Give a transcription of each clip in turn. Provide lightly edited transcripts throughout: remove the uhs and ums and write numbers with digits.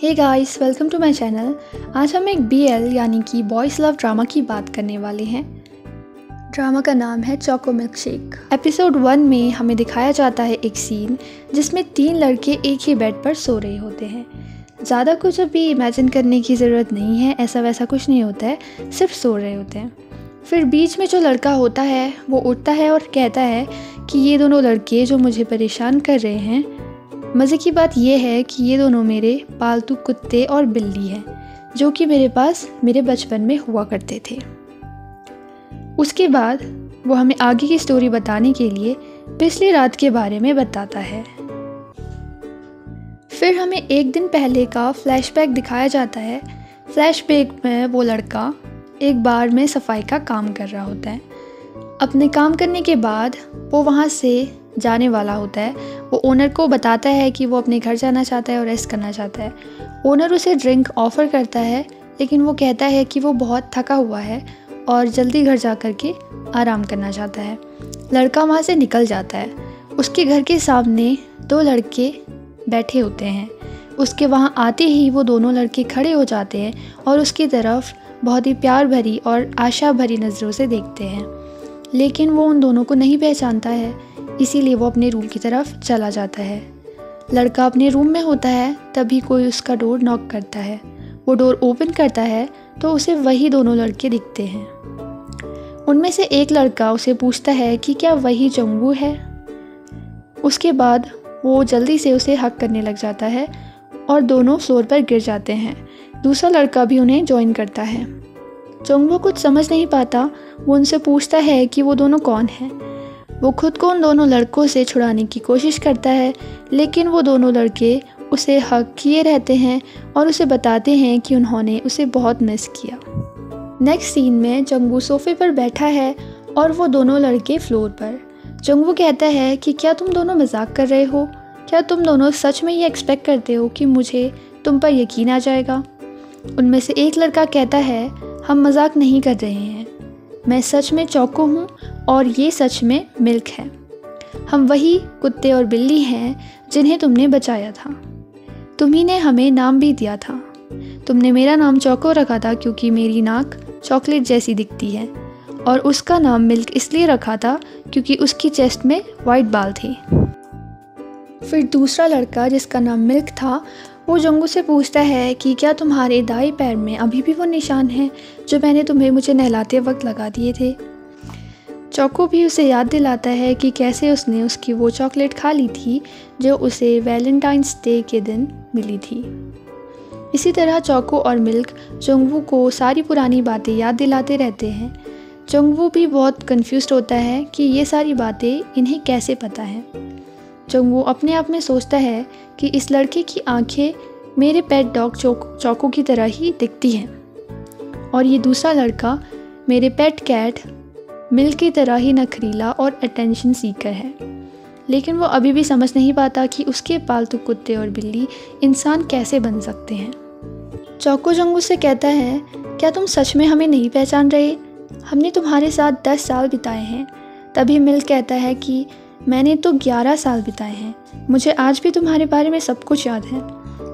Hey guys, welcome to my channel. आज हम एक BL यानी कि बॉयज़ लव ड्रामा की बात करने वाले हैं। ड्रामा का नाम है चोको मिल्क शेक। एपिसोड 1 में हमें दिखाया जाता है एक सीन जिसमें 3 लड़के एक ही बेड पर सो रहे होते हैं। ज़्यादा कुछ अभी इमेजिन करने की ज़रूरत नहीं है, ऐसा वैसा कुछ नहीं होता है, सिर्फ सो रहे होते हैं। फिर बीच में जो लड़का होता है वो उठता है और कहता है कि ये दोनों लड़के जो मुझे परेशान कर रहे हैं, मज़े की बात यह है कि ये दोनों मेरे पालतू कुत्ते और बिल्ली हैं जो कि मेरे पास मेरे बचपन में हुआ करते थे। उसके बाद वो हमें आगे की स्टोरी बताने के लिए पिछली रात के बारे में बताता है। फिर हमें एक दिन पहले का फ्लैशबैक दिखाया जाता है। फ्लैशबैक में वो लड़का एक बार में सफाई का काम कर रहा होता है। अपने काम करने के बाद वो वहाँ से जाने वाला होता है। वो ओनर को बताता है कि वो अपने घर जाना चाहता है और रेस्ट करना चाहता है। ओनर उसे ड्रिंक ऑफ़र करता है, लेकिन वो कहता है कि वो बहुत थका हुआ है और जल्दी घर जा कर के आराम करना चाहता है। लड़का वहाँ से निकल जाता है। उसके घर के सामने 2 लड़के बैठे होते हैं। उसके वहाँ आते ही वो दोनों लड़के खड़े हो जाते हैं और उसकी तरफ बहुत ही प्यार भरी और आशा भरी नज़रों से देखते हैं, लेकिन वो उन दोनों को नहीं पहचानता है, इसीलिए वो अपने रूम की तरफ चला जाता है। लड़का अपने रूम में होता है, तभी कोई उसका डोर नॉक करता है। वो डोर ओपन करता है तो उसे वही दोनों लड़के दिखते हैं। उनमें से एक लड़का उसे पूछता है कि क्या वही जंगू है। उसके बाद वो जल्दी से उसे हक करने लग जाता है और दोनों फ्लोर पर गिर जाते हैं। दूसरा लड़का भी उन्हें ज्वाइन करता है। जंगू कुछ समझ नहीं पाता। वो उनसे पूछता है कि वो दोनों कौन हैं। वो खुद को उन दोनों लड़कों से छुड़ाने की कोशिश करता है, लेकिन वो दोनों लड़के उसे हक किए रहते हैं और उसे बताते हैं कि उन्होंने उसे बहुत मिस किया। नेक्स्ट सीन में जंगू सोफे पर बैठा है और वो दोनों लड़के फ्लोर पर। जंगू कहता है कि क्या तुम दोनों मजाक कर रहे हो? क्या तुम दोनों सच में ये एक्सपेक्ट करते हो कि मुझे तुम पर यकीन आ जाएगा? उनमें से एक लड़का कहता है, हम मजाक नहीं कर रहे हैं, मैं सच में चोको हूँ और ये सच में मिल्क है। हम वही कुत्ते और बिल्ली हैं जिन्हें तुमने बचाया था। तुम्ही ने हमें नाम भी दिया था। तुमने मेरा नाम चोको रखा था क्योंकि मेरी नाक चॉकलेट जैसी दिखती है, और उसका नाम मिल्क इसलिए रखा था क्योंकि उसकी चेस्ट में वाइट बाल थे। फिर दूसरा लड़का जिसका नाम मिल्क था वो जंगू से पूछता है कि क्या तुम्हारे दाएं पैर में अभी भी वो निशान हैं जो मैंने तुम्हें मुझे नहलाते वक्त लगा दिए थे। चोको भी उसे याद दिलाता है कि कैसे उसने उसकी वो चॉकलेट खा ली थी जो उसे वैलेंटाइंस डे के दिन मिली थी। इसी तरह चोको और मिल्क जंगू को सारी पुरानी बातें याद दिलाते रहते हैं। जंगू भी बहुत कंफ्यूज्ड होता है कि ये सारी बातें इन्हें कैसे पता है। जंगू अपने आप में सोचता है कि इस लड़के की आंखें मेरे पेट डॉग चोको की तरह ही दिखती हैं, और ये दूसरा लड़का मेरे पेट कैट मिल्क की तरह ही नखरीला और अटेंशन सीकर है। लेकिन वो अभी भी समझ नहीं पाता कि उसके पालतू कुत्ते और बिल्ली इंसान कैसे बन सकते हैं। चोको जंगू से कहता है, क्या तुम सच में हमें नहीं पहचान रहे? हमने तुम्हारे साथ 10 साल बिताए हैं। तभी मिल्क कहता है कि मैंने तो 11 साल बिताए हैं, मुझे आज भी तुम्हारे बारे में सब कुछ याद है।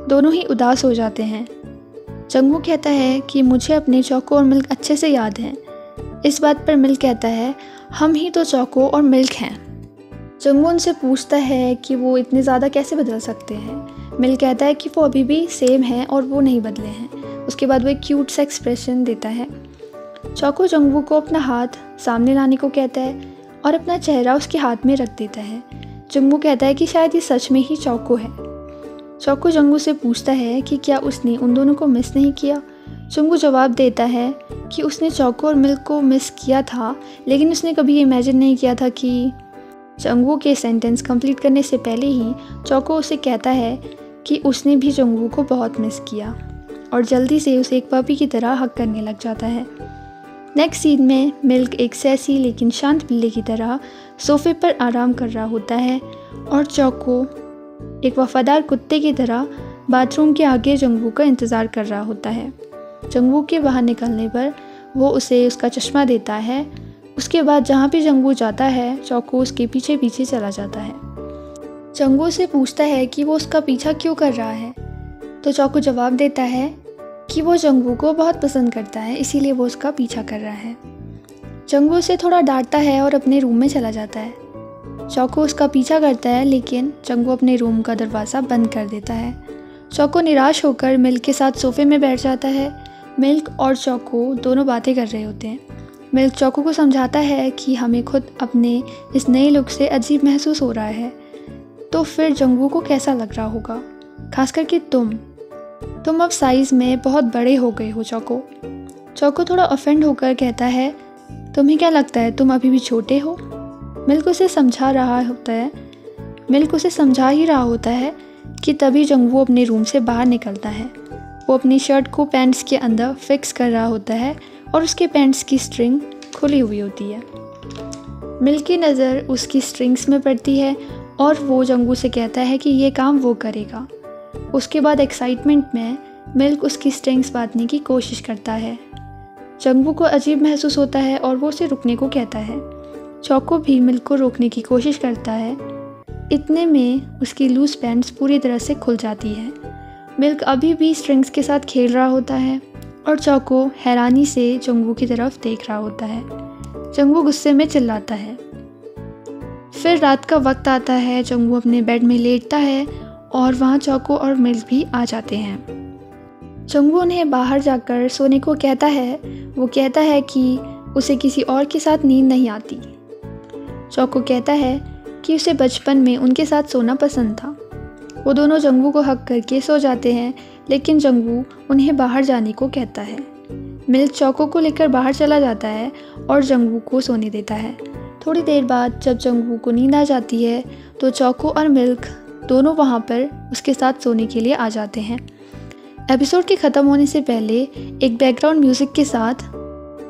दोनों ही उदास हो जाते हैं। जंगू कहता है कि मुझे अपने चोको और मिल्क अच्छे से याद हैं। इस बात पर मिल्क कहता है, हम ही तो चोको और मिल्क हैं। जंगू उनसे पूछता है कि वो इतने ज़्यादा कैसे बदल सकते हैं। मिल्क कहता है कि वो अभी भी सेम हैं और वो नहीं बदले हैं। उसके बाद वो एक क्यूट सा एक्सप्रेशन देता है। चोको जंगू को अपना हाथ सामने लाने को कहता है और अपना चेहरा उसके हाथ में रख देता है। जंगू कहता है कि शायद ये सच में ही चोको है। चोको जंगू से पूछता है कि क्या उसने उन दोनों को मिस नहीं किया। जंगू जवाब देता है कि उसने चोको और मिल्क को मिस किया था, लेकिन उसने कभी इमेजिन नहीं किया था कि जंगू के सेंटेंस कंप्लीट करने से पहले ही चोको उसे कहता है कि उसने भी जंगू को बहुत मिस किया, और जल्दी से उसे एक पपी की तरह हक करने लग जाता है। नेक्स्ट सीन में मिल्क एक सैसी लेकिन शांत बिल्ली की तरह सोफे पर आराम कर रहा होता है, और चोको एक वफादार कुत्ते की तरह बाथरूम के आगे जंगू का इंतज़ार कर रहा होता है। जंगू के बाहर निकलने पर वो उसे उसका चश्मा देता है। उसके बाद जहाँ भी जंगू जाता है चोको उसके पीछे पीछे चला जाता है। जंगू से पूछता है कि वो उसका पीछा क्यों कर रहा है, तो चोको जवाब देता है कि वो जंगवू को बहुत पसंद करता है, इसीलिए वो उसका पीछा कर रहा है। जंगवू उसे थोड़ा डांटता है और अपने रूम में चला जाता है। चोको उसका पीछा करता है, लेकिन जंगवू अपने रूम का दरवाज़ा बंद कर देता है। चोको निराश होकर मिल्क के साथ सोफे में बैठ जाता है। मिल्क और चोको दोनों बातें कर रहे होते हैं। मिल्क चोको को समझाता है कि हमें खुद अपने इस नए लुक से अजीब महसूस हो रहा है, तो फिर जंगवू को कैसा लग रहा होगा, खास करके तुम अब साइज़ में बहुत बड़े हो गए हो चोको। चोको थोड़ा ऑफेंड होकर कहता है, तुम्हें क्या लगता है तुम अभी भी छोटे हो? मिल्क उसे समझा ही रहा होता है कि तभी जंगवू अपने रूम से बाहर निकलता है। वो अपनी शर्ट को पैंट्स के अंदर फिक्स कर रहा होता है और उसके पैंट्स की स्ट्रिंग खुली हुई होती है। मिल्क की नज़र उसकी स्ट्रिंग्स में पड़ती है और वो जंगवू से कहता है कि ये काम वो करेगा। उसके बाद एक्साइटमेंट में मिल्क उसकी स्ट्रिंग्स बांधने की कोशिश करता है। जंगवू को अजीब महसूस होता है और वो उसे रुकने को कहता है। चोको भी मिल्क को रोकने की कोशिश करता है। इतने में उसकी लूज पैंट्स पूरी तरह से खुल जाती है। मिल्क अभी भी स्ट्रिंग्स के साथ खेल रहा होता है और चोको हैरानी से जंगवू की तरफ देख रहा होता है। जंगवू गुस्से में चिल्लाता है। फिर रात का वक्त आता है। जंगवू अपने बेड में लेटता है और वहाँ चोको और मिल्क भी आ जाते हैं। जंगवू उन्हें बाहर जाकर सोने को कहता है। वो कहता है कि उसे किसी और के साथ नींद नहीं आती। चोको कहता है कि उसे बचपन में उनके साथ सोना पसंद था। वो दोनों जंगवू को हक करके सो जाते हैं, लेकिन जंगवू उन्हें बाहर जाने को कहता है। मिल्क चोको को लेकर बाहर चला जाता है और जंगवू को सोने देता है। थोड़ी देर बाद जब जंगवू को नींद आ जाती है तो चोको और मिल्क दोनों वहाँ पर उसके साथ सोने के लिए आ जाते हैं। एपिसोड के ख़त्म होने से पहले एक बैकग्राउंड म्यूज़िक के साथ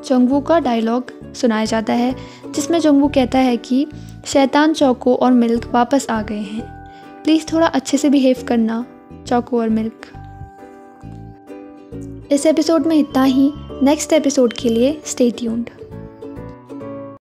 जंगवू का डायलॉग सुनाया जाता है, जिसमें जंगवू कहता है कि शैतान चोको और मिल्क वापस आ गए हैं, प्लीज़ थोड़ा अच्छे से बिहेव करना चोको और मिल्क। इस एपिसोड में इतना ही। नेक्स्ट एपिसोड के लिए स्टे ट्यून्ड।